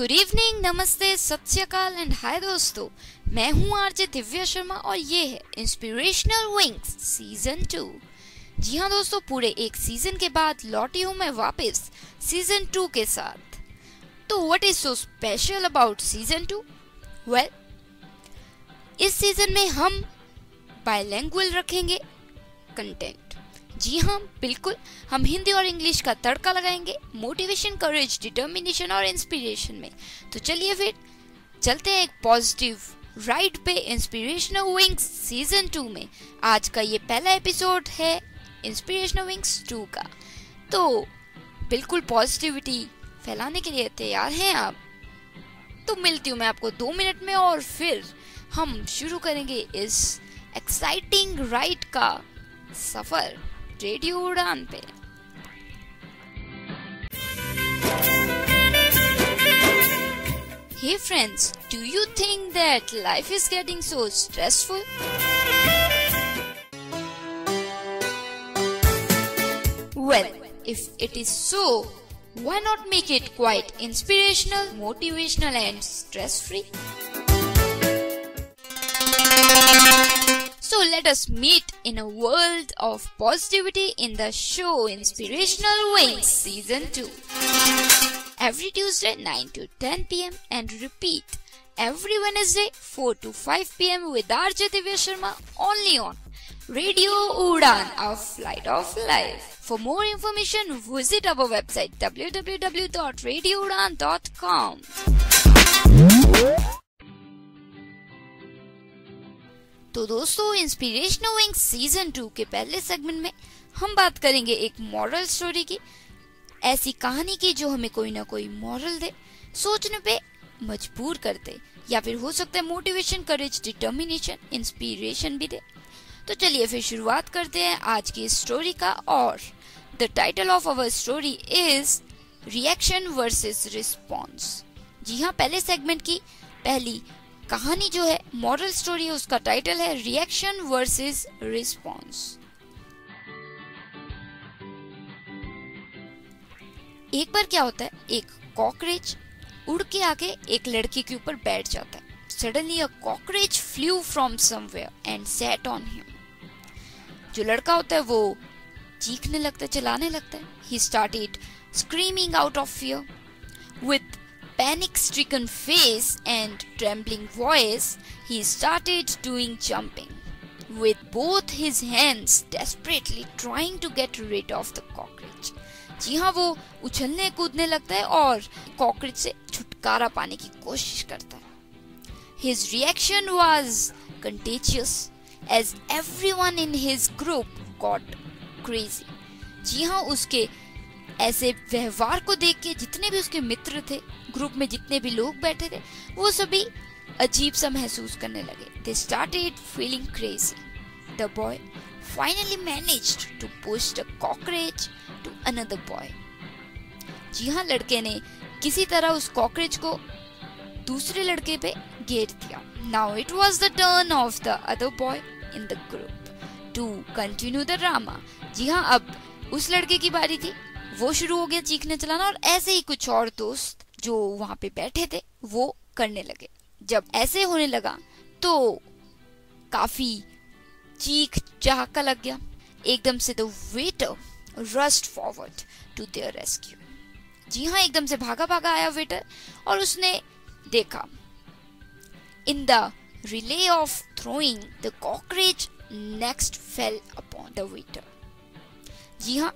Good evening, नमस्ते, सत श्री अकाल एंड हाय दोस्तों। मैं हूँ आरजे दिव्या शर्मा और ये है इंस्पिरेशनल विंग्स सीजन 2। जी हाँ दोस्तों, पूरे एक सीजन के बाद लौटी हूँ मैं वापस सीजन 2 के साथ। तो what is so special about season 2? Well, इस सीजन में हम बाइलिंगुअल रखेंगे कंटेंट। जी हाँ बिल्कुल, हम हिंदी और इंग्लिश का तड़का लगाएंगे मोटिवेशन, करेज, डिटर्मिनेशन और इंस्पिरेशन में। तो चलिए फिर चलते हैं एक पॉजिटिव राइड पे इंस्पिरेशनल विंग्स सीजन 2 में। आज का ये पहला एपिसोड है इंस्पिरेशनल विंग्स 2 का। तो बिल्कुल पॉजिटिविटी फैलाने के लिए तैयार हैं आप? तो मिलती हूँ मैं आपको 2 मिनट में और फिर हम शुरू करेंगे इस एक्साइटिंग राइड का सफर रेडियो उड़ान पे। Hey friends, do you think that life is getting so stressful? Well, if it is so, why not make it quite inspirational, motivational and stress-free? So let us meet in a world of positivity in the show Inspirational Wings Season 2. Every Tuesday 9 to 10 p.m. and repeat every Wednesday 4 to 5 p.m. with RJ Divya Sharma only on Radio Udan, a flight of life. For more information, visit our website www.radioudan.com. तो दोस्तों, inspirational Wings season 2 के पहले segment में हम बात करेंगे एक moral story की, ऐसी कहानी की जो हमें कोई ना कोई मॉरल दे, सोचने पे मजबूर कर दे, या फिर हो सकता है मोटिवेशन, करेज, डिटर्मिनेशन, इंस्पिरेशन भी दे। तो चलिए फिर शुरुआत करते हैं आज की स्टोरी का। और the title of our story is reaction versus response. जी हाँ, पहले सेगमेंट की पहली कहानी जो है मॉरल स्टोरी है, उसका टाइटल है रिएक्शन वर्सेस रिस्पॉन्स। एक बार क्या होता है, एक कॉकरोच उड़ के आके एक लड़के के ऊपर बैठ जाता है। Suddenly a cockroach flu from somewhere and sat on him. जो लड़का होता है वो चीखने लगता है, चिल्लाने लगता है। He started screaming out of fear with panic-stricken face and trembling voice. He started doing jumping with both his hands, desperately trying to get rid of the cockroach. जी हाँ, वो उछलने कूदने लगता है और कॉकरोच से छुटकारा पाने की कोशिश करता है। His reaction was contagious as everyone in his group got crazy. जी हाँ, उसके ऐसे व्यवहार को देख के जितने भी उसके मित्र थे, ग्रुप में जितने भी लोग बैठे थे, वो सभी अजीब सा महसूस करने लगे। They started feeling crazy. The boy finally managed to push the cockroach to another boy. जी हाँ, लड़के ने किसी तरह उस कॉकरोच को दूसरे लड़के पे घेर दिया। Now it was the turn of the other boy in the group to continue the drama. जी हाँ, अब उस लड़के की बारी थी, वो शुरू हो गया चीखने चलाना, और ऐसे ही कुछ और दोस्त जो वहां पे बैठे थे वो करने लगे। जब ऐसे होने लगा तो काफी चीख चहाका लग गया। एकदम से the waiter rushed forward to their rescue. जी हाँ, एकदम से भागा भागा आया वेटर और उसने देखा in the relay of throwing the cockroach next fell upon the waiter. जी हाँ,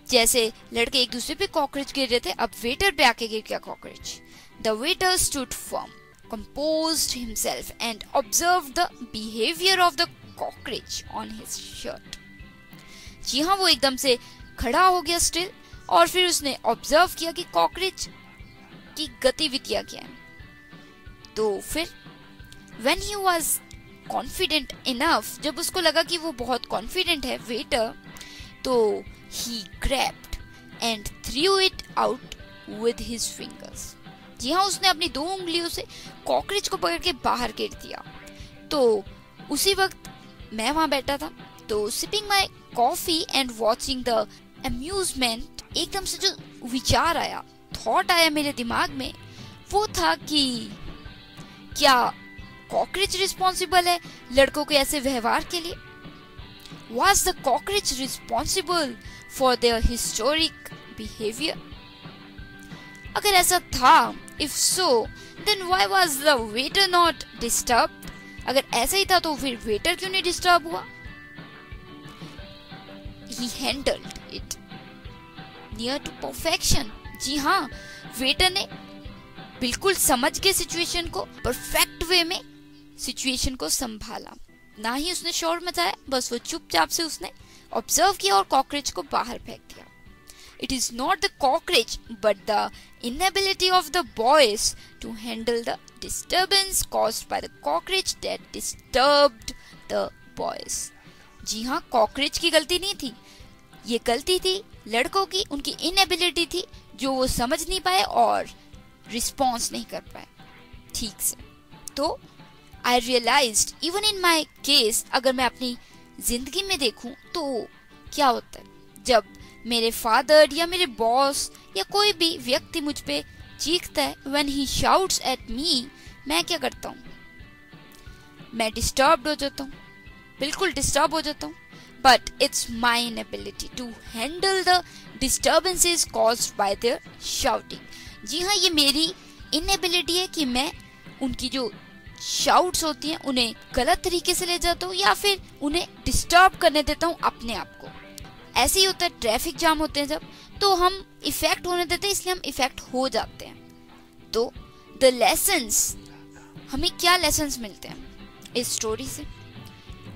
जैसे लड़के एक दूसरे पे कॉकरोच गिर रहे थे, अब वेटर पे आके गिर गया cockroach. The waiter stood firm, composed himself and observed the behavior of the cockroach on his shirt. जी हाँ, वो एकदम से खड़ा हो गया स्टिल, और फिर उसने ऑब्जर्व किया कि कॉकरोच की गतिविधियां क्या हैं। तो फिर when he was confident enough, जब उसको लगा कि वो बहुत कॉन्फिडेंट है वेटर, तो he grabbed and threw it out with his fingers. जी हाँ, उसने अपनी 2 उंगलियों से कॉकरोच को पकड़ के बाहर गिर दिया। तो उसी वक्त मैं वहां बैठा था, तो sipping my coffee and watching the amusement, एकदम से जो विचार आया, थॉट आया मेरे दिमाग में, वो था कि क्या कॉकरोच रिस्पॉन्सिबल है लड़कों के ऐसे व्यवहार के लिए? Was the cockroach responsible for their historic behavior? अगर ऐसा था, if so, then why was the waiter not disturbed? अगर ऐसा ही था तो फिर वेटर क्यों नहीं डिस्टर्ब हुआ? He handled it near to perfection. जी हाँ, वेटर ने बिल्कुल समझ के सिचुएशन को परफेक्ट वे में सिचुएशन को संभाला। ना ही उसने शोर मचाया, बस वो चुपचाप से उसने ऑब्जर्व किया और कॉकरोच को बाहर फेंक दिया। It is not the cockroach but the inability of the boys to handle the disturbance caused by the cockroach that disturbed the boys. जी हाँ, कॉकरोच की गलती नहीं थी, ये गलती थी लड़कों की, उनकी इनएबिलिटी थी जो वो समझ नहीं पाए और रिस्पॉन्स नहीं कर पाए ठीक से। तो I realized even in my case, अगर मैं अपनी जिंदगी में देखूं तो क्या होता है जब मेरे फादर या मेरे बॉस या कोई भी व्यक्ति मुझ पे चीखता है, when he shouts at me, मैं क्या करता हूँ? मैं डिस्टर्ब हो जाता हूँ, बिल्कुल डिस्टर्ब हो जाता हूँ। But it's my inability to handle the disturbances caused by their shouting. जी हाँ, ये मेरी इनएबिलिटी है कि मैं उनकी जो शाउट्स होती हैं उन्हें गलत तरीके से ले जाता हूँ या फिर उन्हें डिस्टर्ब करने देता हूँ अपने आप को। ऐसे ही होता है, ट्रैफिक जाम होते हैं जब, तो हम इफेक्ट होने देते हैं, इसलिए हम इफेक्ट हो जाते हैं। तो द लेसन्स, हमें क्या लेसन्स मिलते हैं इस स्टोरी से?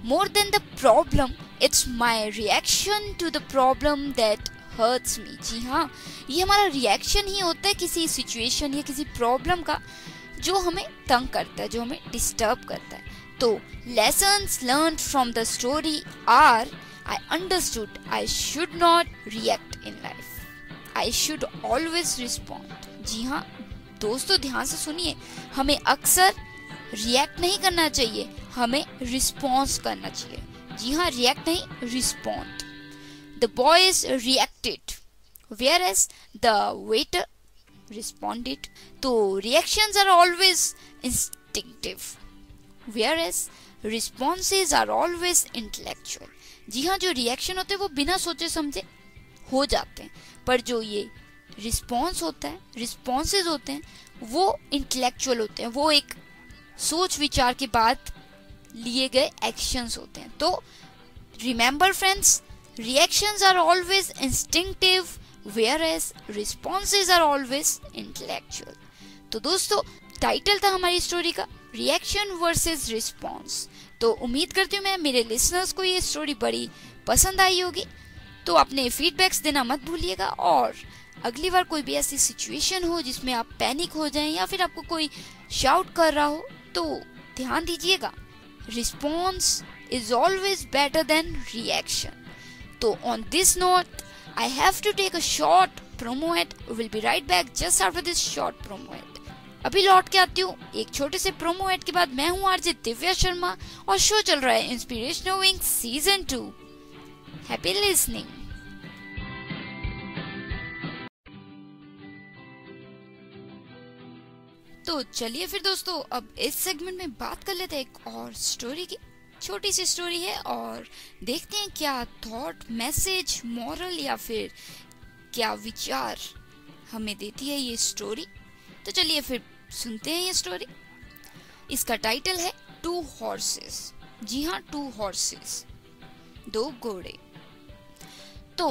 More than the problem, it's my reaction to the problem that hurts me. जी हाँ, ये हमारा रिएक्शन ही होता है किसी सिचुएशन या किसी प्रॉब्लम का जो हमें तंग करता है, जो हमें डिस्टर्ब करता है। तो lessons learned from the story are, I understood I should not react in life. I should always respond. जी हाँ दोस्तों, ध्यान से सुनिए, हमें अक्सर रिएक्ट नहीं करना चाहिए, हमें रिस्पॉन्स करना चाहिए। जी हाँ, रिएक्ट नहीं, respond. The boys reacted, whereas the waiter responded. तो reactions are always instinctive, whereas responses are always intellectual. जी हाँ, जो रिएक्शन होते हैं वो बिना सोचे समझे हो जाते हैं, पर जो ये रिस्पॉन्स होता है, रिस्पॉन्सेज होते हैं, वो इंटेलेक्चुअल होते हैं, वो एक सोच विचार के बाद लिए गए एक्शंस होते हैं। तो remember friends, reactions are always instinctive whereas responses are always intellectual. तो दोस्तों, टाइटल था हमारी स्टोरी का रिएक्शन वर्सेस रिस्पॉन्स। तो उम्मीद करती हूँ मैं मेरे लिसनर्स को ये स्टोरी बड़ी पसंद आई होगी। तो अपने फीडबैक्स देना मत भूलिएगा, और अगली बार कोई भी ऐसी सिचुएशन हो जिसमें आप पैनिक हो जाएं या फिर आपको कोई शाउट कर रहा हो, तो ध्यान दीजिएगा, response is always better than reaction. So on this note, I have to take a short promo ad. We'll be right back just after this short promo ad. अभी लौट के आती हूँ एक छोटे से प्रोमो एड के बाद। मैं हूँ आरजे दिव्या शर्मा और शो चल रहा है inspirational wing season 2। Happy listening. तो चलिए फिर दोस्तों, अब इस सेगमेंट में बात कर लेते हैं एक और स्टोरी की। छोटी सी स्टोरी है और देखते हैं क्या थॉट, मैसेज, मॉरल या फिर क्या विचार हमें देती है ये स्टोरी। तो चलिए फिर सुनते हैं ये स्टोरी। इसका टाइटल है 2 हॉर्सेस। जी हाँ, 2 हॉर्सेस, 2 घोड़े। तो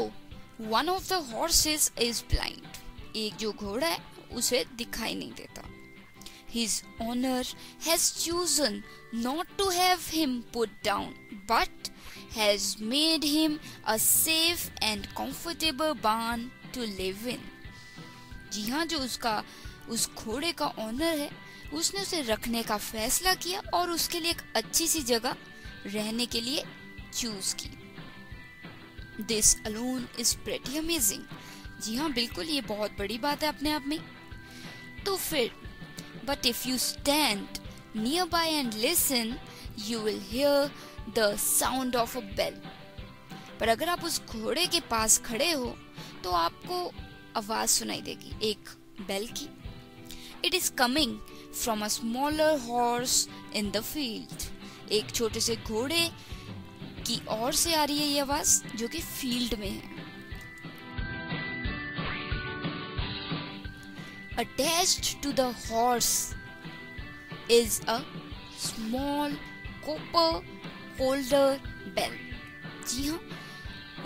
one of the horses is blind. एक जो घोड़ा है उसे दिखाई नहीं देता। His owner has chosen not to have him put down, but has made him a safe and comfortable barn to live in. जी हाँ, जो उस घोड़े का ऑनर है, उसने उसे रखने का फैसला किया और उसके लिए एक अच्छी सी जगह रहने के लिए चूज की। This alone is pretty amazing. जी हाँ, बिल्कुल ये बहुत बड़ी बात है अपने आप में। तो फिर But if you stand nearby and listen, you will hear the sound of a bell. पर अगर आप उस घोड़े के पास खड़े हो तो आपको आवाज सुनाई देगी एक बेल की। It is coming from a smaller horse in the field. एक छोटे से घोड़े की ओर से आ रही है ये आवाज जो कि फील्ड में है. Attached to the horse is a small copper holder bell. जी हाँ,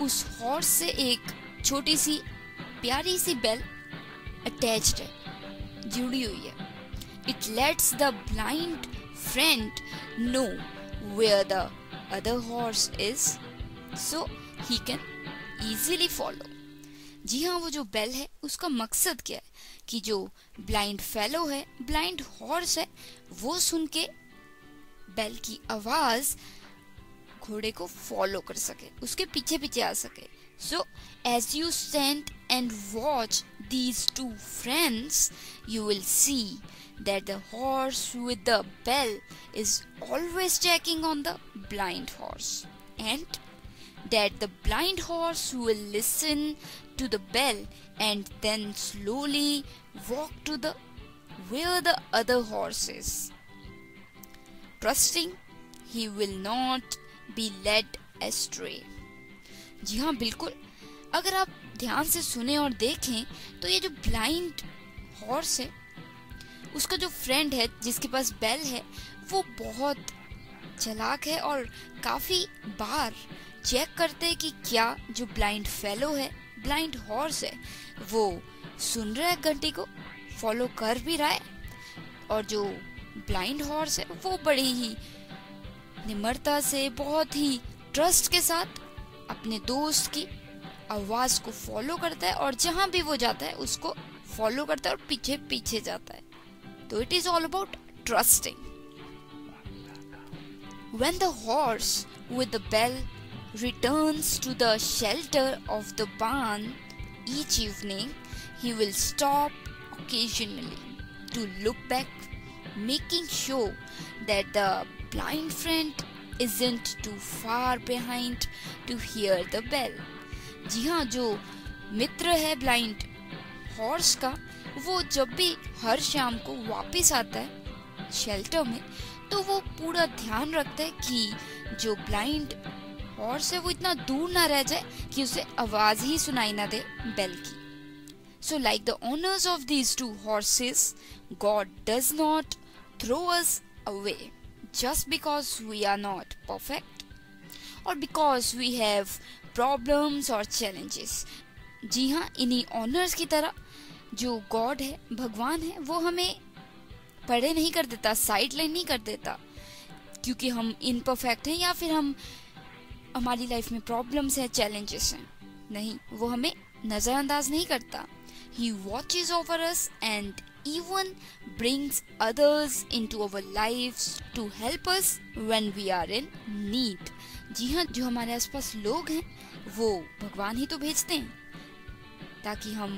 उस हॉर्स से एक छोटी सी प्यारी सी बेल अटैच्ड है, जुड़ी हुई है. It lets the blind friend know where the other horse is so he can easily follow. जी हाँ, वो जो बेल है उसका मकसद क्या है कि जो ब्लाइंड फेलो है, ब्लाइंड हॉर्स है, वो सुन के बेल की आवाज घोड़े को फॉलो कर सके, उसके पीछे पीछे आ सके. So as you stand and watch these two friends, you will see that the horse with the bell is always checking on the blind horse, and that the blind horse will listen to the bell and then slowly walk to the where the other horse is, trusting he will not be led astray. जी हाँ, बिल्कुल. अगर आप ध्यान से सुने और देखें तो ये जो ब्लाइंड हॉर्स है, उसका जो फ्रेंड है जिसके पास बेल है, वो बहुत चालाक है और काफी बार चेक करते हैं कि क्या जो ब्लाइंड फेलो है, ब्लाइंड हॉर्स है, वो सुन रहा है घंटी को, फॉलो कर भी रहा है. और जो ब्लाइंड हॉर्स है वो बड़ी ही निम्रता से, बहुत ही ट्रस्ट के साथ अपने दोस्त की आवाज को फॉलो करता है और जहां भी वो जाता है उसको फॉलो करता है और पीछे पीछे जाता है. तो it is all about trusting. When the horse with the bell returns to the shelter of the barn each evening, he will stop occasionally to look back, making sure that the blind friend isn't too far behind to hear the bell. जी हाँ, जो मित्र है blind horse का, वो जब भी हर शाम को वापस आता है शेल्टर में, तो वो पूरा ध्यान रखता है कि जो ब्लाइंड हॉर्स है वो इतना दूर ना रह जाए कि उसे आवाज ही सुनाई ना दे बेल की. So like the owners of these two horses, God does not throw us away just because we are not perfect or because we have problems or challenges. जी हाँ, इन्हीं ऑनर्स की तरह जो गॉड है, भगवान है, वो हमें पढ़े नहीं कर देता, साइड लाइन नहीं कर देता क्योंकि हम इनपरफेक्ट हैं या फिर हमारी लाइफ में प्रॉब्लम्स हैं, चैलेंजेस हैं. नहीं, वो हमें नजरअंदाज नहीं करता. He watches over us and even brings others into our lives to help us when we are in need. जी हाँ, जो हमारे आसपास लोग हैं वो भगवान ही तो भेजते हैं ताकि हम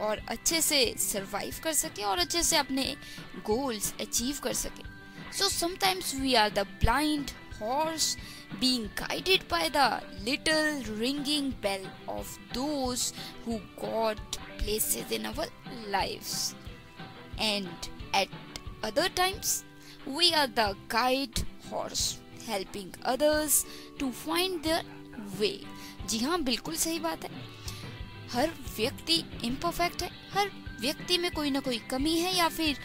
और अच्छे से सरवाइव कर सके और अच्छे से अपने गोल्स अचीव कर सके. So sometimes we are the blind horse being guided by the little ringing bell of those who God places in our lives, and at other times we are the guide horse helping others to find their way. जी हाँ, बिल्कुल सही बात है. हर व्यक्ति imperfect है, हर व्यक्ति में कोई ना कोई कमी है या फिर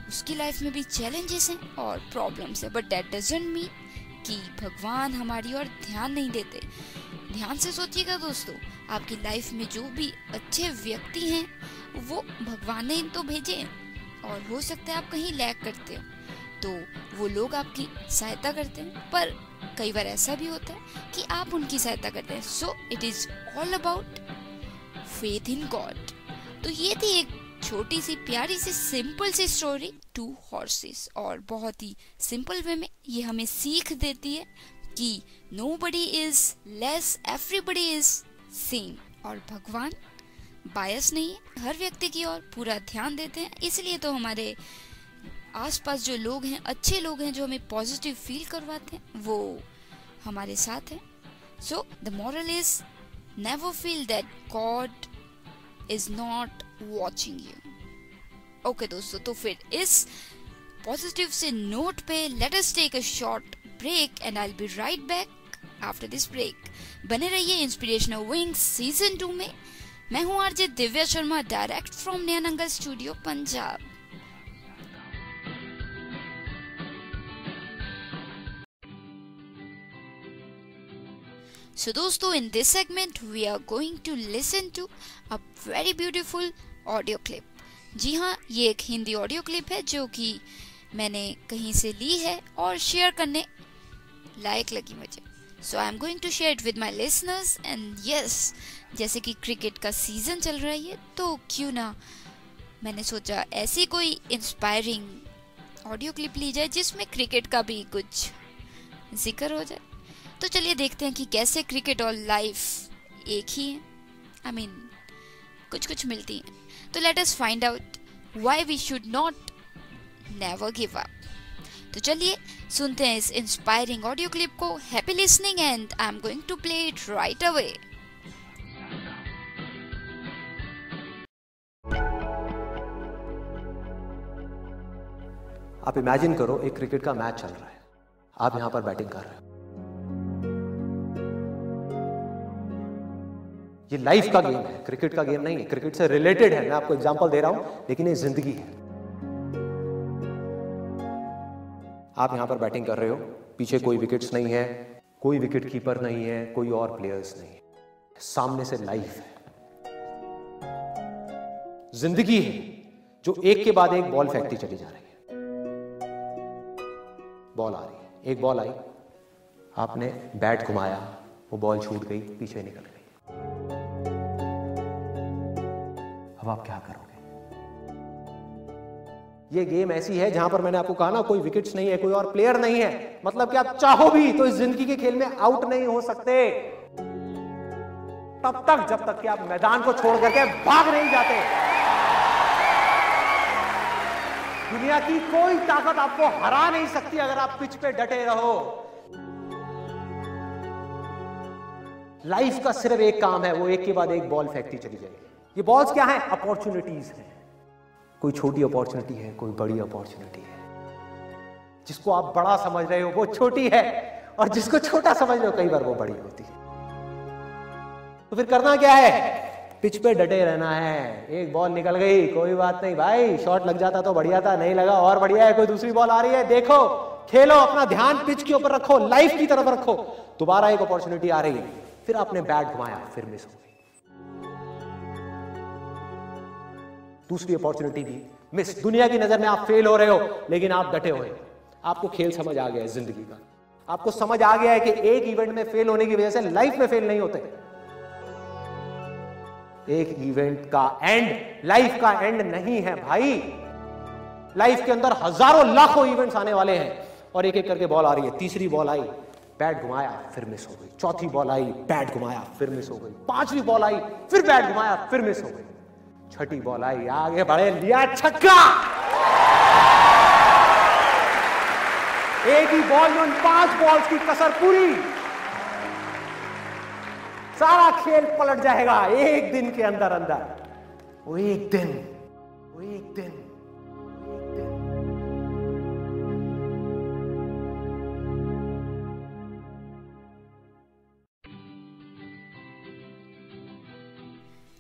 उसकी लाइफ में भी चैलेंजेस हैं और प्रॉब्लम्स है, बट दैट डजंट मीन कि भगवान हमारी ओर ध्यान नहीं देते. ध्यान से सोचिएगा दोस्तों, आपकी लाइफ में जो भी अच्छे व्यक्ति हैं वो भगवान ने तो भेजे हैं और हो सकता है आप कहीं लैग करते हो तो वो लोग आपकी सहायता करते हैं, पर कई बार ऐसा भी होता है कि आप उनकी सहायता करते हैं. So it is all about faith in God. तो ये थी एक छोटी सी प्यारी सी सिंपल सी स्टोरी, टू हॉर्सेस, और बहुत ही सिंपल वे में ये हमें सीख देती है कि nobody is less, everybody is same. और भगवान बायस नहीं है, हर व्यक्ति की ओर पूरा ध्यान देते हैं. इसलिए तो हमारे आसपास जो लोग हैं, अच्छे लोग हैं जो हमें पॉजिटिव फील करवाते हैं, वो हमारे साथ हैं. So the moral is never feel that God is not watching you. Okay दोस्तों, तो फिर इस पॉजिटिव से नोट पे let us take a short break and I will be right back after this break. बने रहिए इंस्पिरेशनल विंग्स सीजन 2 में। मैं हूं RJ Divya Sharma, direct from Nayanangal studio Punjab. So दोस्तों, in this segment we are going to listen to a very beautiful audio clip. जी हाँ, ये एक Hindi audio clip है जो कि मैंने कहीं से ली है और शेयर करने लायक लगी मुझे। So I am going to share it with my listeners and yes, जैसे कि क्रिकेट का सीजन चल रहा है तो क्यों ना मैंने सोचा ऐसी कोई इंस्पायरिंग ऑडियो क्लिप ली जाए जिसमें क्रिकेट का भी कुछ जिक्र हो जाए। तो चलिए देखते हैं कि कैसे क्रिकेट और लाइफ एक ही है। I mean, कुछ मिलती हैं। तो let us find out why we should not never give up. तो चलिए सुनते हैं इस इंस्पायरिंग ऑडियो क्लिप को। Happy listening and I am going to play it right away. आप इमेजिन करो एक क्रिकेट का मैच चल रहा है, आप यहां पर बैटिंग कर रहे हो। ये लाइफ का गेम है, क्रिकेट का गेम नहीं है। क्रिकेट से रिलेटेड है, मैं आपको एग्जांपल दे रहा हूं, लेकिन ये जिंदगी है। आप यहां पर बैटिंग कर रहे हो, पीछे कोई विकेट्स नहीं है, कोई विकेट कीपर नहीं है, कोई और प्लेयर्स नहीं है, सामने से लाइफ है, जिंदगी है जो एक के बाद एक बॉल फेंकती चली जा रही है। बॉल आ रही है, एक बॉल आई, आपने बैट घुमाया, वो बॉल छूट गई, पीछे निकल गई। अब आप क्या करोगे? ये गेम ऐसी है जहां पर मैंने आपको कहा ना, कोई विकेट्स नहीं है, कोई और प्लेयर नहीं है, मतलब कि आप चाहो भी तो इस जिंदगी के खेल में आउट नहीं हो सकते तब तक जब तक कि आप मैदान को छोड़ करके भाग नहीं जाते। दुनिया की कोई ताकत आपको हरा नहीं सकती अगर आप पिच पे डटे रहो। लाइफ का सिर्फ एक काम है, वो एक के बाद एक बॉल फेंकती चली जाएगी। ये बॉल्स क्या है? अपॉर्चुनिटीज है। कोई छोटी अपॉर्चुनिटी है, कोई बड़ी अपॉर्चुनिटी है। जिसको आप बड़ा समझ रहे हो वो छोटी है, और जिसको छोटा समझ रहे हो कई बार वो बड़ी होती है। तो फिर करना क्या है? पिच पे डटे रहना है। एक बॉल निकल गई, कोई बात नहीं भाई, शॉट लग जाता तो बढ़िया था, नहीं लगा और बढ़िया है। कोई दूसरी बॉल आ रही है, देखो, खेलो, अपना ध्यान पिच के ऊपर रखो, लाइफ की तरफ रखो। दोबारा एक अपॉर्चुनिटी आ रही है, फिर आपने बैट घुमाया, फिर मिस हो गई। दूसरी अपॉर्चुनिटी भी मिस। दुनिया की नजर में आप फेल हो रहे हो, लेकिन आप डटे हुए। आपको खेल समझ आ गया है जिंदगी का। आपको समझ आ गया है कि एक इवेंट में फेल होने की वजह से लाइफ में फेल नहीं होते। एक इवेंट का एंड लाइफ का एंड नहीं है भाई। लाइफ के अंदर हजारों लाखों इवेंट्स आने वाले हैं, और एक एक करके बॉल आ रही है। तीसरी बॉल आई, बैट घुमाया, फिर मिस हो गई। चौथी बॉल आई, बैट घुमाया, फिर मिस हो गई। पांचवी बॉल आई, फिर बैट घुमाया, फिर मिस हो गई। छठी बॉल आई, आगे बढ़े, लिया छक्का। एक ही बॉल में उन 5 बॉल्स की कसर पूरी। सारा खेल पलट जाएगा एक दिन के अंदर अंदर। वो एक दिन, वो एक दिन, वो एक दिन।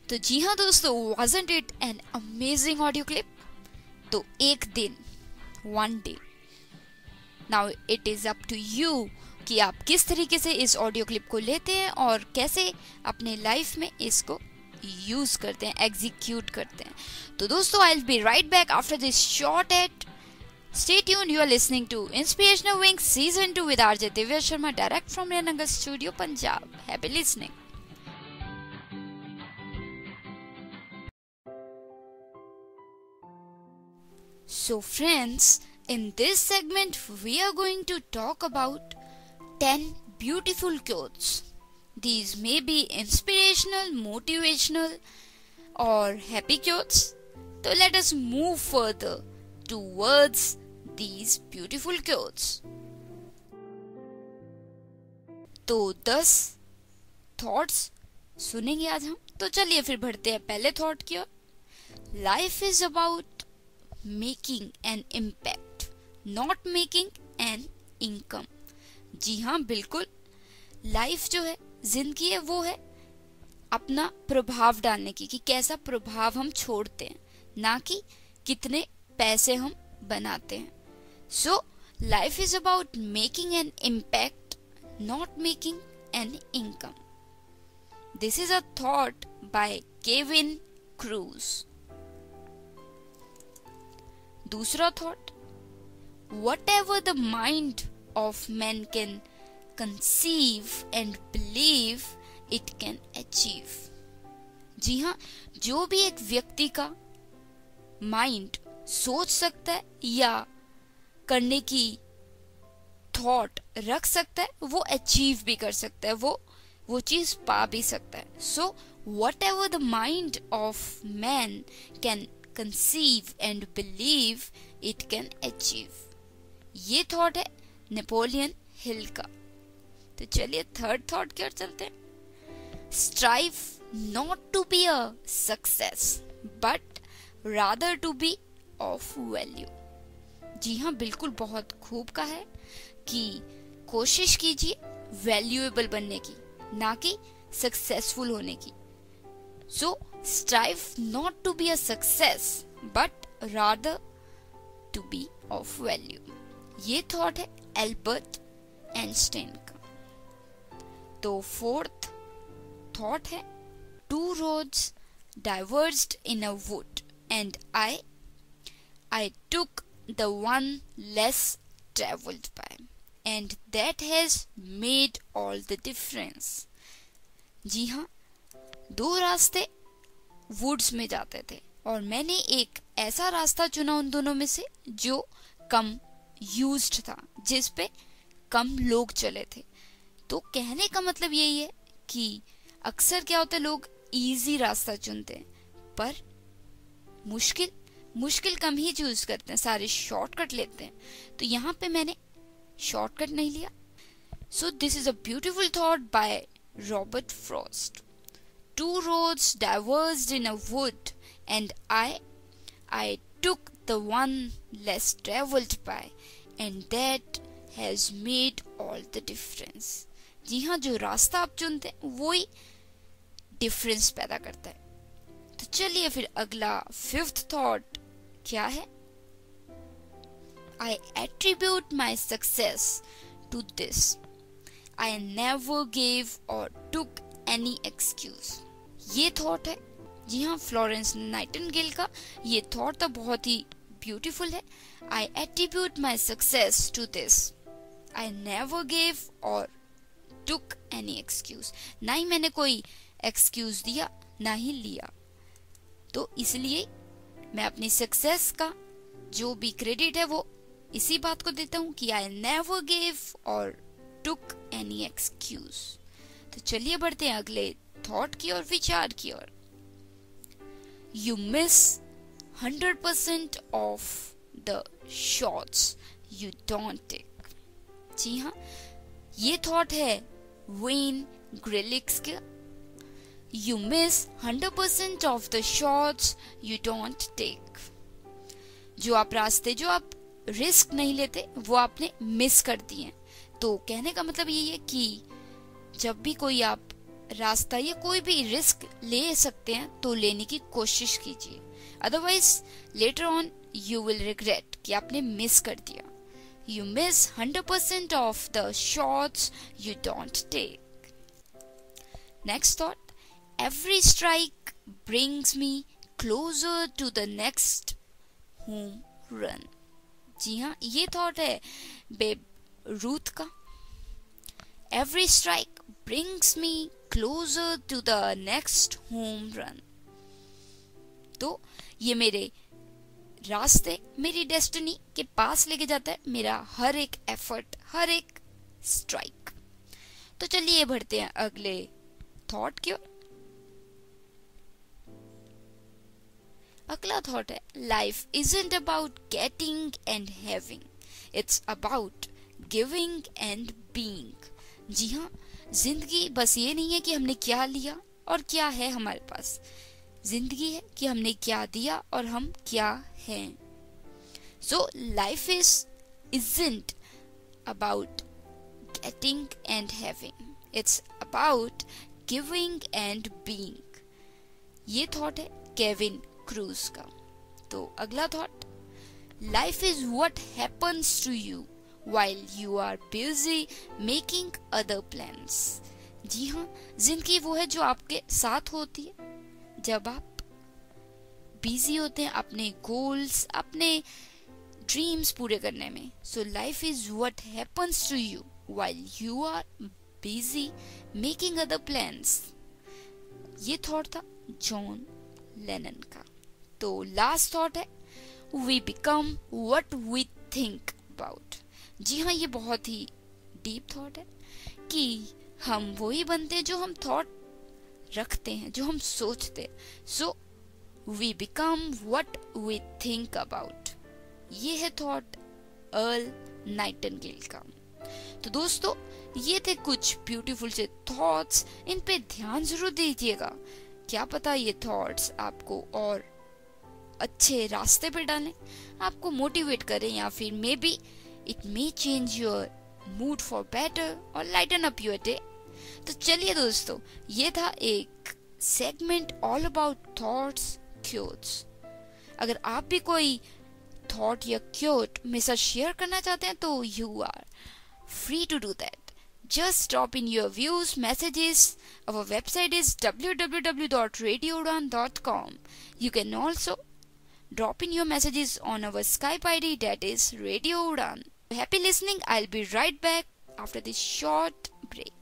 तो जी हाँ दोस्तों, wasn't it an amazing audio clip? तो एक दिन, one day. Now it is up to you कि आप किस तरीके से इस ऑडियो क्लिप को लेते हैं और कैसे अपने लाइफ में इसको यूज करते हैं, एग्जीक्यूट करते हैं। तो दोस्तों, I will be right back after this short ad. Stay tuned, you are listening to Inspirational Wings Season 2 with RJ Divya Sharma, direct from Nayanagar Studio, Punjab. Happy listening. So friends, in this segment we are going to talk about 10 beautiful quotes. These may be inspirational, motivational or happy quotes. So let us move further towards these beautiful quotes. तो 10 thoughts सुनेंगे आज हम। तो चलिए फिर बढ़ते हैं पहले थॉट की ओर। Life is about making an impact, not making an income. जी हाँ, बिल्कुल, लाइफ जो है, जिंदगी है, वो है अपना प्रभाव डालने की, कि कैसा प्रभाव हम छोड़ते हैं, ना कि कितने पैसे हम बनाते हैं। सो life is about making an impact, not making an income. This is a thought bye Kevin cruise. दूसरा thought, whatever the mind of man can conceive and believe, it can achieve। जी हाँ, जो भी एक व्यक्ति का माइंड सोच सकता है या करने की थॉट रख सकता है, वो अचीव भी कर सकता है, वो चीज पा भी सकता है। सो whatever the mind of man can conceive and believe, it can achieve। ये थॉट है नेपोलियन हिल का। तो चलिए थर्ड थॉट की ओर चलते हैं। Strive not to be a success but rather to be of value. जी हाँ, बिल्कुल, बहुत खूब कहा है कि कोशिश कीजिए वैल्यूएबल बनने की, ना कि सक्सेसफुल होने की। So strive not to be a success but rather to be of value. ये थॉट है एल्बर्ट आइंस्टाइन का। तो फोर्थ थॉट है, two roads diverged in a wood and I took the one less travelled by and that has made all the difference. जी हाँ, दो रास्ते woods में जाते थे और मैंने एक ऐसा रास्ता चुना उन दोनों में से जो कम यूज्ड था, जिस पे कम लोग चले थे। तो कहने का मतलब यही है कि अक्सर क्या होता है, लोग इजी रास्ता चुनते हैं पर मुश्किल कम ही चूज करते हैं, सारे शॉर्टकट लेते हैं। तो यहाँ पे मैंने शॉर्टकट नहीं लिया। So this is a beautiful thought by Robert Frost. Two roads diverged in a wood and I took the one less traveled by and that has made all the difference। जी हाँ, जो रास्ता आप चुनते हैं वो ही difference पैदा करता है। तो चलिए फिर अगला फिफ्थ थॉट क्या है। I attribute my success to this, I never gave or took any excuse। ये थॉट है, जी हाँ, फ्लोरेंस नाइटिंगेल का। ये थॉट तो बहुत ही ब्यूटीफुल है। I attribute my success to this, I never gave or took any excuse। ना ही मैंने कोई एक्सक्यूज दिया, ना ही लिया। तो इसलिए मैं अपनी सक्सेस का जो भी क्रेडिट है वो इसी बात को देता हूँ कि I never gave or took any excuse। तो चलिए बढ़ते हैं अगले थॉट की ओर, विचार की ओर। You miss 100% of the shots you don't take। जी हाँ, ये थॉट है वेन ग्रिलिक्स का। You miss 100% of the shots you don't take। जो आप रिस्क नहीं लेते वो आपने मिस कर दिए। तो कहने का मतलब यही है कि जब भी कोई आप रास्ता या कोई भी रिस्क ले सकते हैं तो लेने की कोशिश कीजिए, otherwise later on you will regret कि आपने मिस कर दिया। You miss 100% of the shots you don't take। Next thought, every strike brings me closer to the next home run। जी हाँ, ये थॉट है बेब रूथ का। Every strike brings me closer to the next home run। तो ये मेरे रास्ते, मेरी destiny के पास लेके जाता है मेरा हर एक एफर्ट, हर एक स्ट्राइक। तो चलिए बढ़ते हैं अगले थॉट की ओर। अगला थॉट है, life isn't about getting and having, it's about giving and being. जी हाँ, जिंदगी बस ये नहीं है कि हमने क्या लिया और क्या है हमारे पास, जिंदगी है कि हमने क्या दिया और हम क्या हैं। So life isn't about getting and having. It's about giving and being. ये थॉट है केविन क्रूज का। तो अगला thought, life is what happens to you while you are busy making other plans। जी हाँ, जिंदगी वो है जो आपके साथ होती है जब आप बिजी होते हैं अपने गोल्स, अपने ड्रीम्स पूरे करने में। So life is what happens to you while you are busy making other plans। ये थॉट था जॉन लेनन का। तो लास्ट थॉट है, we become what we think about। जी हाँ, ये बहुत ही डीप थॉट है कि हम वही बनते हैं जो हम थॉट रखते हैं, जो हम सोचते हैं। So we become what we think about. ये है थॉट अर्ल नाइटिंगेल का। तो दोस्तों, ये थे कुछ ब्यूटीफुल से थॉट्स, इन पे ध्यान जरूर दीजिएगा। क्या पता ये थॉट्स आपको और अच्छे रास्ते पे डालें, आपको मोटिवेट करें, या फिर may be it may change your mood for better or lighten up your day। तो चलिए दोस्तों, ये था एक segment all about thoughts quotes. अगर आप भी कोई थॉट या क्योट मेरे साथ शेयर करना चाहते हैं तो you are free to do that. Just drop in your views, messages. Our website is www.radioudan.com। You can also drop in your messages on our Skype ID, that is Radio Udan। Happy listening. I'll be right back after this short break।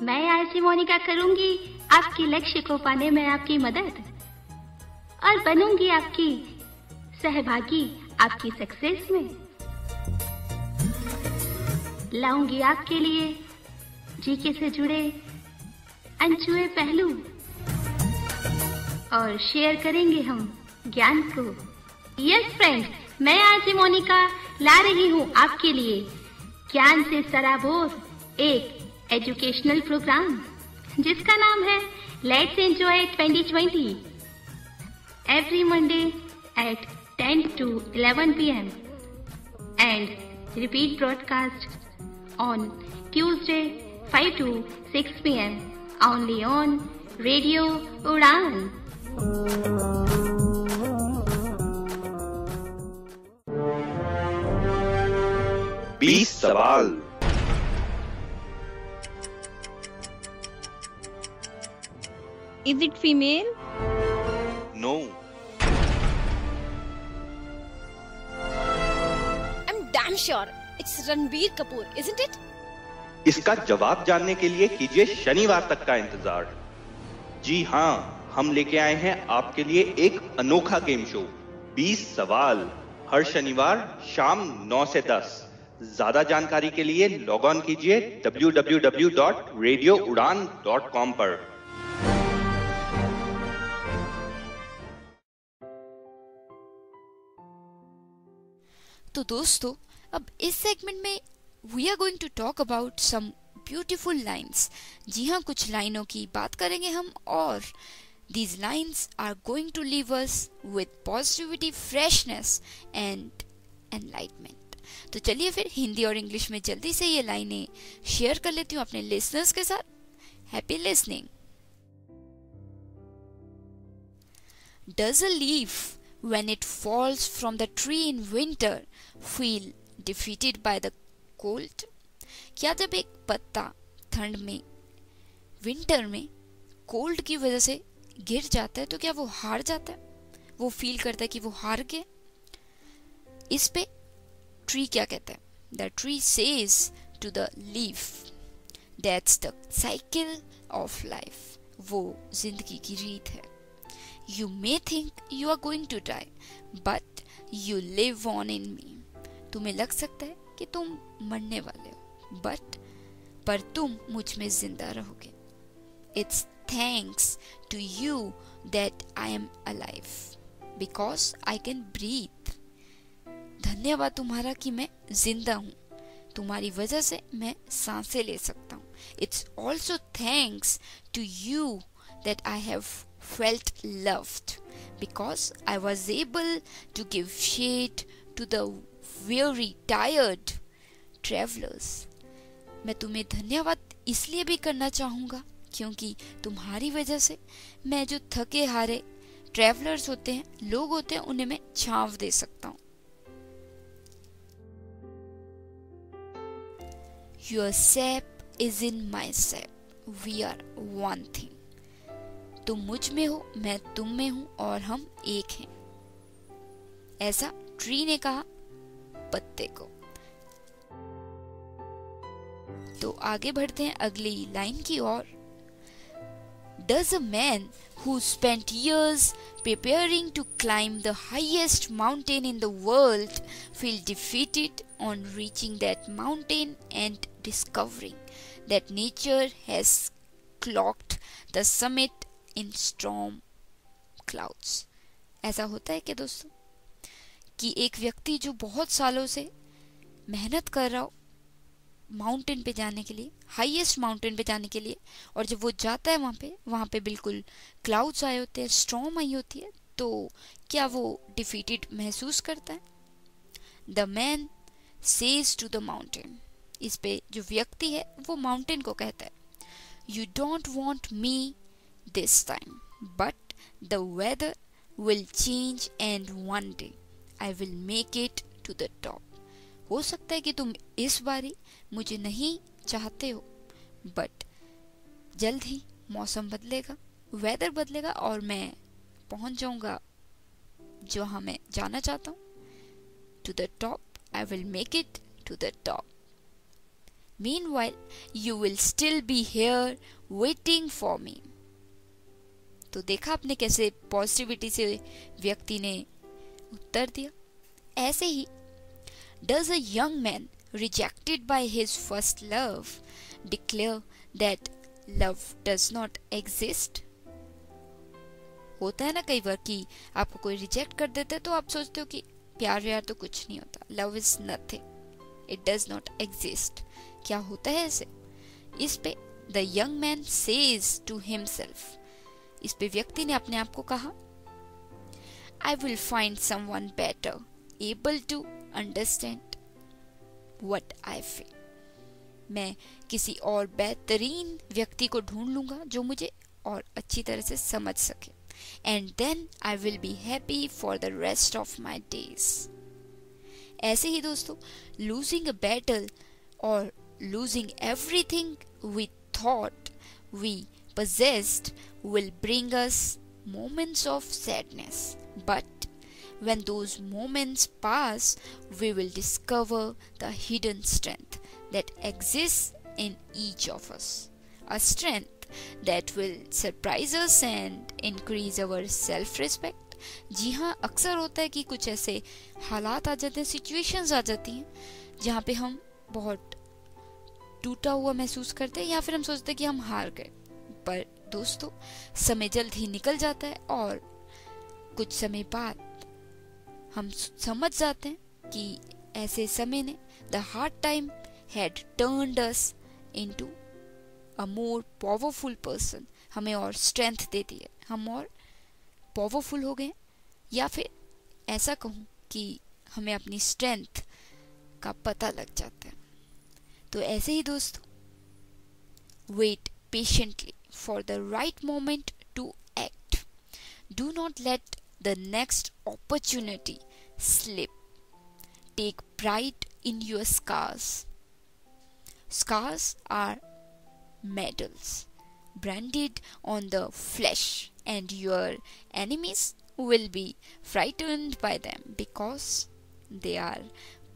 मैं RC Monika करूंगी आपके लक्ष्य को पाने में आपकी मदद, और बनूंगी आपकी सहभागी आपकी सक्सेस में। लाऊंगी आपके लिए जीके से जुड़े अनछुए पहलू, और शेयर करेंगे हम ज्ञान को। यस फ्रेंड, मैं आरसी मोनिका ला रही हूँ आपके लिए ज्ञान से सराबोर एक एजुकेशनल प्रोग्राम, जिसका नाम है let's enjoy 2020। Every Monday at 10 to 11 p.m. and repeat broadcast on Tuesday 5 to 6 p.m. only on Radio Udan। 20 सवाल। Is it female? No। I'm damn sure it's Ranbir Kapoor, isn't it? इसका जवाब जानने के लिए कीजिए शनिवार तक का इंतजार। जी हाँ, हम लेके आए हैं आपके लिए एक अनोखा गेम शो 20 सवाल, हर शनिवार शाम 9 से 10। ज्यादा जानकारी के लिए लॉग ऑन कीजिए www.radioudan.com पर। तो दोस्तों, अब इस सेगमेंट में we are going to talk about some beautiful lines. जी हाँ, कुछ लाइनों की बात करेंगे हम, और these lines are going to leave us with positivity, freshness and enlightenment. तो चलिए फिर हिंदी और इंग्लिश में जल्दी से ये लाइनें शेयर कर लेती हूँ अपने लिसनर्स के साथ। Happy listening. Does a leaf when it falls from the tree in winter feel defeated by the cold? क्या जब एक पत्ता ठंड में, विंटर में कोल्ड की वजह से गिर जाता है तो क्या वो हार जाता है? वो फील करता है कि वो हार गया? इस पे ट्री क्या कहता है? The tree says to the leaf, that's the cycle of life। वो जिंदगी की रीत है। You may think you are going to die, but you live on in me। तुम्हें लग सकता है कि तुम मरने वाले हो, पर तुम मुझ में जिंदा रहोगे। It's thanks to you that I am alive, because I can breathe। धन्यवाद तुम्हारा कि मैं जिंदा हूँ, तुम्हारी वजह से मैं सांसें ले सकता हूँ. It's also thanks to you that I have felt loved, because I was able to give shade to the very tired travelers. मैं तुम्हें धन्यवाद इसलिए भी करना चाहूँगा क्योंकि तुम्हारी वजह से मैं जो थके हारे ट्रैवलर्स होते हैं, लोग होते हैं, उन्हें मैं छांव दे सकता हूँ. Your sap is in my sap. We are one thing. तुम मुझ में हो, मैं तुम में हूँ और हम एक हैं. ऐसा ट्री ने कहा पत्ते को. तो आगे बढ़ते हैं अगली लाइन की ओर. Does a man who spent years preparing to climb the highest mountain in the world feel defeated on reaching that mountain and discovering that nature has clocked the summit in storm clouds? ऐसा होता है क्या दोस्तों कि एक व्यक्ति जो बहुत सालों से मेहनत कर रहा हो माउंटेन पे जाने के लिए, हाईएस्ट माउंटेन पे जाने के लिए, और जब वो जाता है वहाँ पे बिल्कुल क्लाउड्स आए होते हैं, स्टॉर्म आई होती है, तो क्या वो डिफीटेड महसूस करता है? The man says to the mountain. इस पे जो व्यक्ति है वो माउंटेन को कहता है, you don't want me this time, but the weather will change and one day I will make it to the top. हो सकता है कि तुम इस बारी मुझे नहीं चाहते हो, बट जल्द ही मौसम बदलेगा, वेदर बदलेगा और मैं पहुंच जाऊंगा जहां मैं जाना चाहता हूं. To the top, I will make it to the top. Meanwhile you will still be here waiting for me. तो देखा आपने कैसे पॉजिटिविटी से व्यक्ति ने उत्तर दिया. ऐसे ही does a young man rejected by his first love declare that love does not exist? होता है ना कई बार कि आपको कोई रिजेक्ट कर देता है तो आप सोचते हो कि प्यार व्यार तो कुछ नहीं होता, love is nothing, it does not exist. क्या होता है ऐसे? इस पे the young man says to himself. इस पे व्यक्ति ने अपने आप को कहा, I will find someone better able to understand what I feel. मैं किसी और बेहतरीन व्यक्ति को ढूंढ लूंगा जो मुझे और अच्छी तरह से समझ सके. And then I will be happy for the rest of my days. ऐसे ही दोस्तों, लूजिंग अ बैटल और losing everything we thought we possessed will bring us moments of sadness, but when those moments pass, we will discover the hidden strength that exists in each of us. A strength that will surprise us and increase our self-respect. जी हाँ, अक्सर होता है कि कुछ ऐसे हालात आ जाते हैं, सिचुएशंस आ जाती हैं जहाँ पे हम बहुत टूटा हुआ महसूस करते हैं या फिर हम सोचते हैं कि हम हार गए. पर दोस्तों, समय जल्द ही निकल जाता है और कुछ समय बाद हम समझ जाते हैं कि ऐसे समय ने the hard time had turned us into a more powerful person. हमें और स्ट्रेंथ दे दी है, हम और पावरफुल हो गए, या फिर ऐसा कहूँ कि हमें अपनी स्ट्रेंथ का पता लग जाता है. तो ऐसे ही दोस्तों, wait patiently for the right moment to act. Do not let the next opportunity slip. Take pride in your scars. Scars are medals branded on the flesh, and your enemies will be frightened by them because they are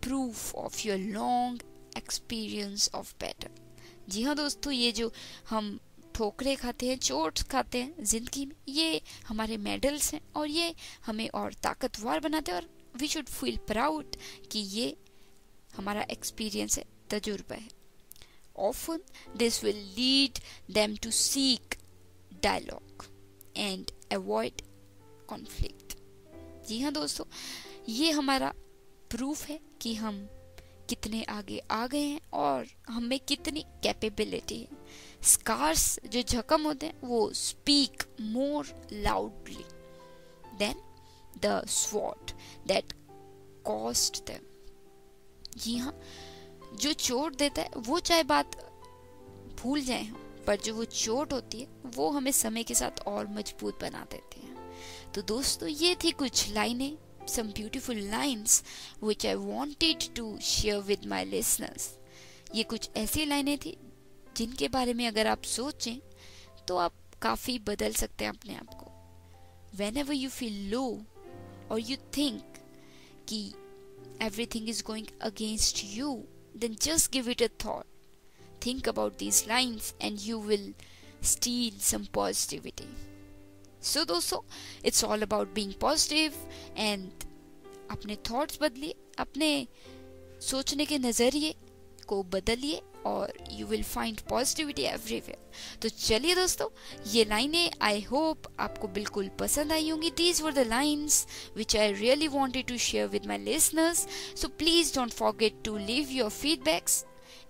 proof of your long experience of battle. जी हाँ दोस्तों, ये जो हम ठोकरे खाते हैं, चोट खाते हैं जिंदगी में, ये हमारे मेडल्स हैं और ये हमें और ताकतवर बनाते हैं और वी शुड फील प्राउड कि ये हमारा एक्सपीरियंस है, तजुर्बा है. Often this will lead them to seek dialogue and avoid conflict. जी हाँ दोस्तों, ये हमारा प्रूफ है कि हम कितने आगे आ गए हैं और हमें कितनी कैपेबिलिटी है। स्कार्स जो जख्म होते हैं वो speak more loudly than the sword that cost them. जी हाँ, जो चोट देता है वो चाहे बात भूल जाए हम, पर जो वो चोट होती है वो हमें समय के साथ और मजबूत बना देती है। तो दोस्तों, ये थी कुछ लाइनें, some beautiful lines which I wanted to share with my listeners। ये कुछ ऐसी लाइनें थी जिनके बारे में अगर आप सोचें तो आप काफ़ी बदल सकते हैं अपने आप को। Whenever you feel low or you think कि everything is going against you, then just give it a thought. Think about these lines and you will steal some positivity. So दोस्तों, it's all about being positive and अपने thoughts बदलिए, अपने सोचने के नज़रिए को बदलिए और you will find positivity everywhere। तो चलिए दोस्तों, ये लाइनें I hope आपको बिल्कुल पसंद आई होंगी। These were the lines which I really wanted to share with my listeners. So please don't forget to leave your feedbacks.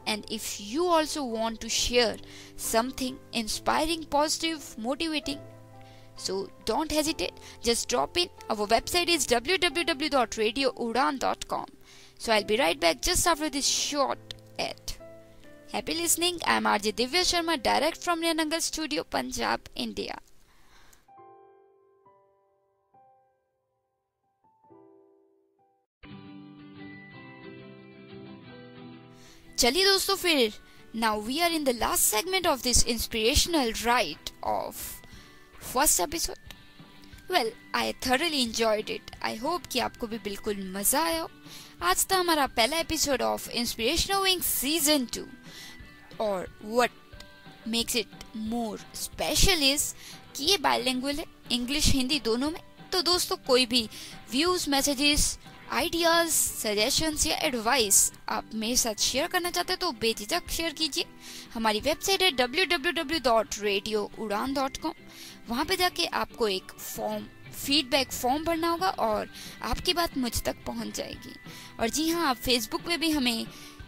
And if you also want to share something inspiring, positive, motivating, so don't hesitate, just drop in. Our website is www.radioudan.com. So I'll be right back just after this short ad. Happy listening. I'm RJ Divya Sharma, direct from Nangal Studio, Punjab, India. चलिए दोस्तों, फिर now we are in the last segment of this inspirational ride of first episode. Well, I thoroughly enjoyed it. I hope कि आपको भी बिल्कुल मजा आया हो। आज था हमारा पहला episode of inspirational wing season 2 और what makes it more special is कि ये बाइलिंगुअल है, इंग्लिश हिंदी दोनों में। तो दोस्तों, कोई भी व्यूज, मैसेजेस, आइडियाज, सजेशंस या एडवाइस आप मेरे साथ शेयर करना चाहते हैं तो बेझिझक शेयर कीजिए। हमारी वेबसाइट है www.radioudan.com। वहाँ पे जाके आपको एक फीडबैक फॉर्म भरना होगा और आपकी बात मुझ तक पहुँच जाएगी। और जी हाँ, आप फेसबुक पे भी हमें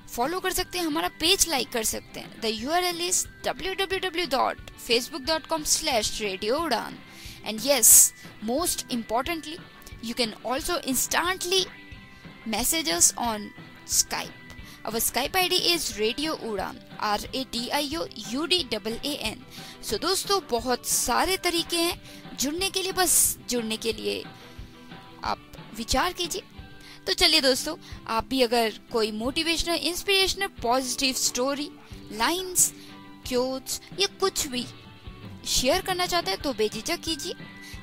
फॉलो कर सकते हैं, हमारा पेज लाइक कर सकते हैं। The URL is www.facebook.com/radioudan। And yes, most importantly, you can also instantly message us on Skype. Our Skype ID is Radio Udan, RADIOUDAN। So दोस्तों, बहुत सारे तरीके हैं जुड़ने के लिए, बस जुड़ने के लिए आप विचार कीजिए। तो चलिए दोस्तों, आप भी अगर कोई motivational, inspirational, positive story, lines, quotes या कुछ भी शेयर करना चाहते हैं तो बेझिझक कीजिए।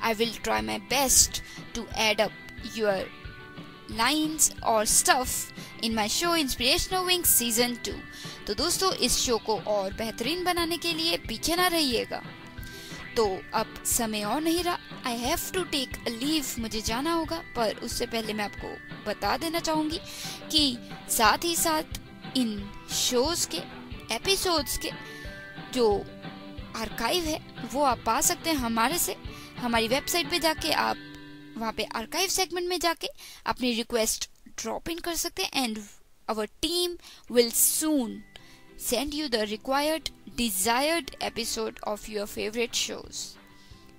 I will try my best to add up your lines or stuff in my show Inspirational Wings Season 2। तो दोस्तों, इस शो को और बेहतरीन बनाने के लिए पीछे ना रहिएगा। तो अब समय और नहीं रहा, I have to take a leave, मुझे जाना होगा। पर उससे पहले मैं आपको बता देना चाहूँगी कि साथ ही साथ इन शोज़ के एपिसोड्स के जो आर्काइव है वो आप पा सकते हैं हमारे से। हमारी वेबसाइट पे जाके आप वहाँ पे आर्काइव सेगमेंट में जाके अपनी रिक्वेस्ट ड्रॉप इन कर सकते हैं and our team will soon send you the required desired episode of your favourite shows.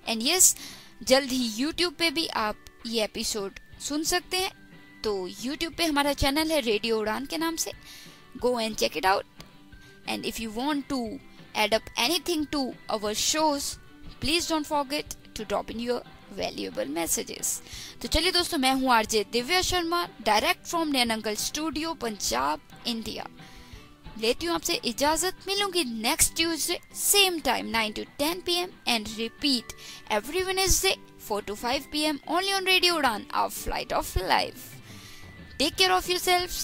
And yes, जल्द ही यूट्यूब पे भी आप ये एपिसोड सुन सकते हैं। तो यूट्यूब पे हमारा चैनल है रेडियो उड़ान के नाम से, go and check it out. And if you want to add up anything to our shows, please don't forget to drop in your valuable messages। तो चलिए दोस्तों, मैं हूँ RJ Divya Sharma, direct from Nainangal studio, Punjab, India. लेती हूँ आपसे इजाजत। मिलूंगी next Tuesday same time 9 to 10 PM and repeat every Wednesday 4 to 5 PM only on Radio Udan, our flight of life। Take care of yourselves,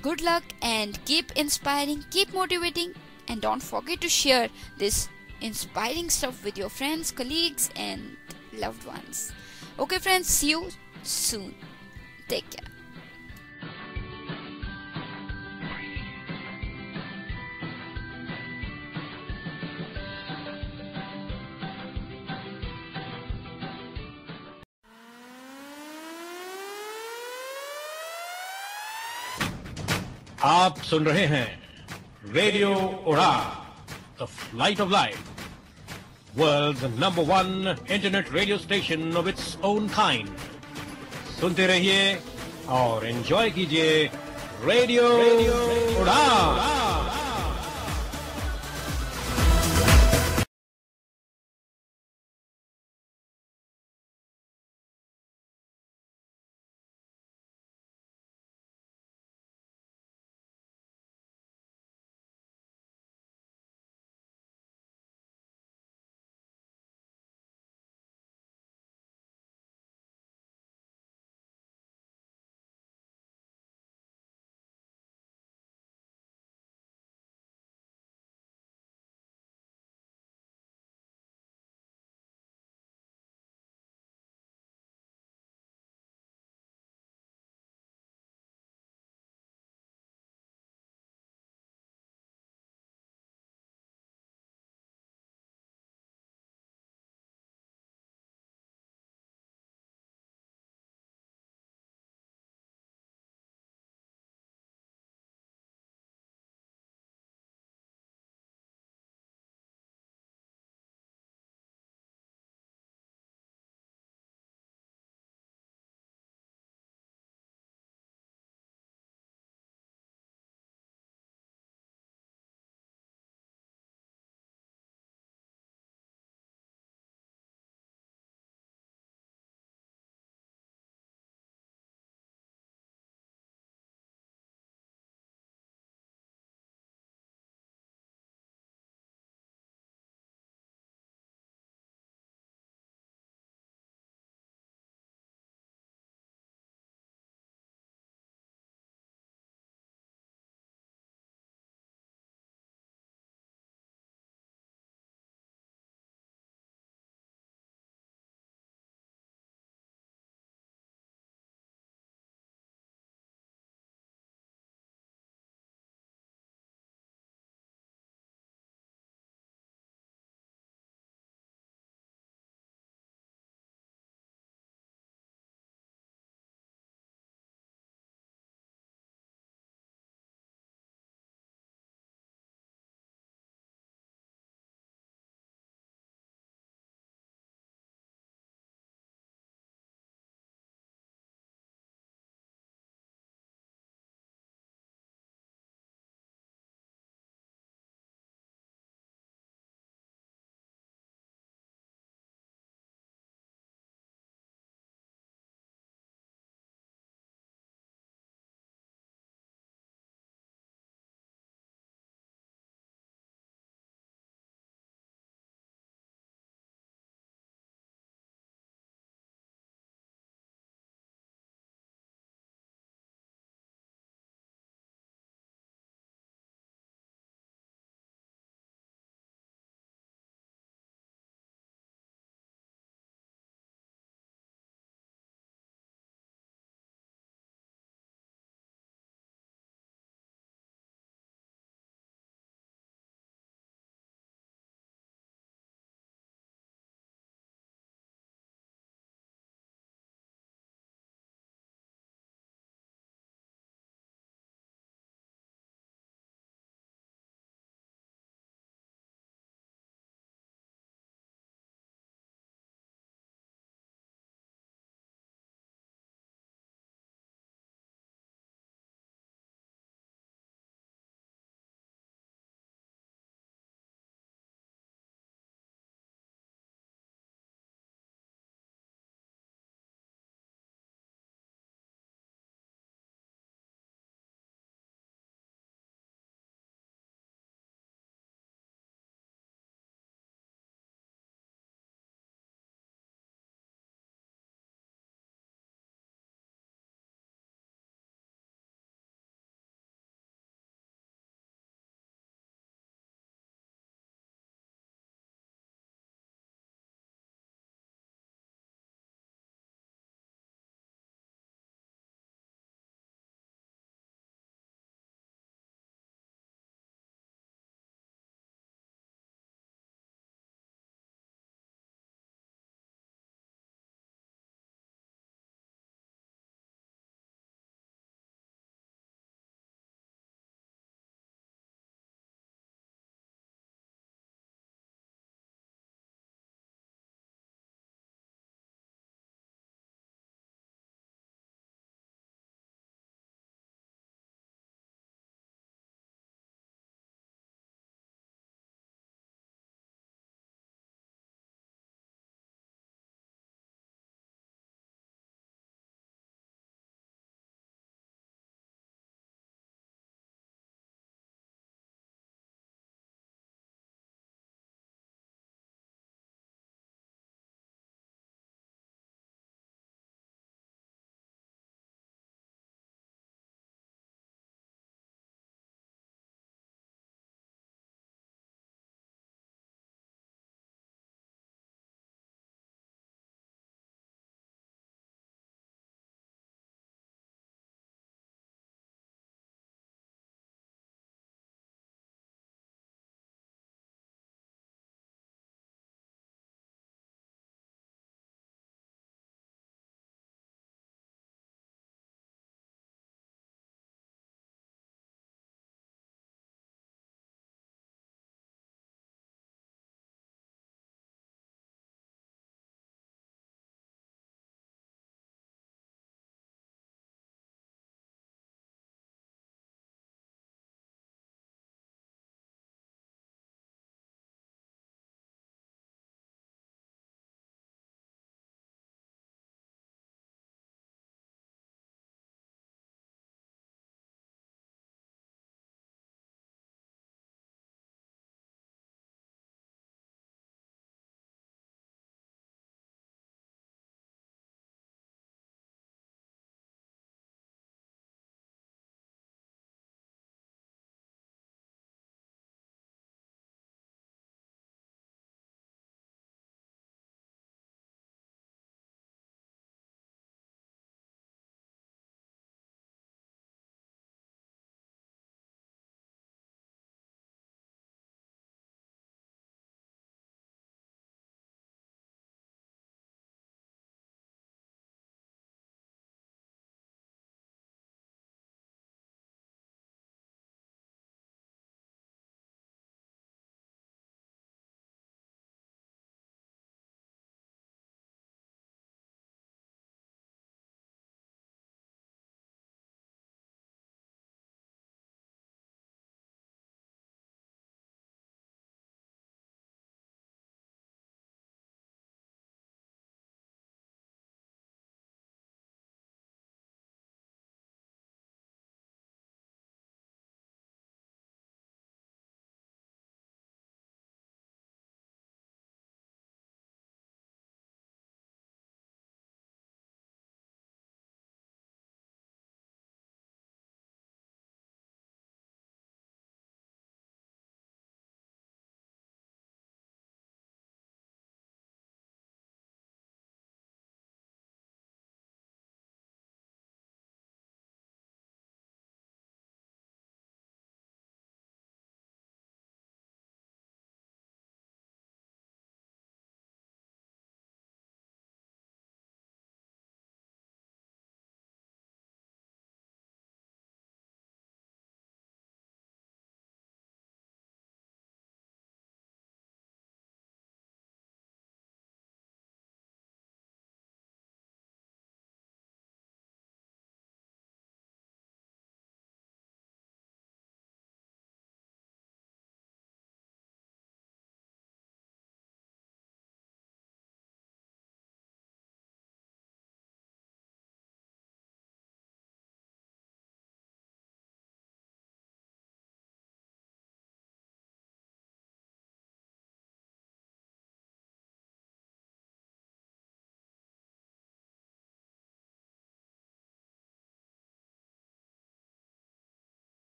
good luck and keep inspiring, keep motivating, and don't forget to share this inspiring stuff with your friends, colleagues and loved ones. Okay friends, see you soon. Take care. आप सुन रहे हैं radio Udaan, the flight of life, world's number 1 internet radio station of its own kind. सुनते रहिए और enjoy कीजिए radio उड़ान।